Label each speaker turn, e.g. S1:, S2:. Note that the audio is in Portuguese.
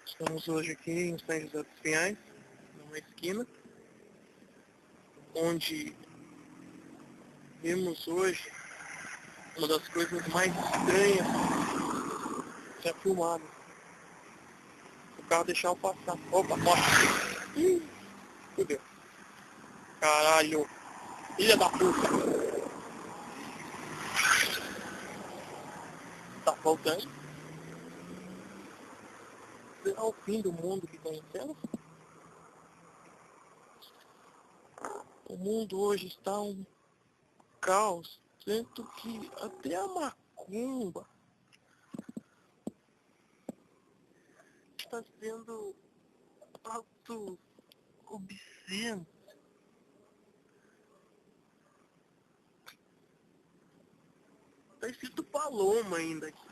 S1: Estamos hoje aqui em São José dos Pinhais, numa esquina, onde vimos hoje uma das coisas mais estranhas já filmadas. O carro deixar eu passar. Opa, morre. Fudeu. Caralho. Filha da puta. Tá faltando? Será o fim do mundo que conhecemos? O mundo hoje está um caos, tanto que até a macumba está sendo auto-obsceno. Tá escrito Paloma ainda aqui.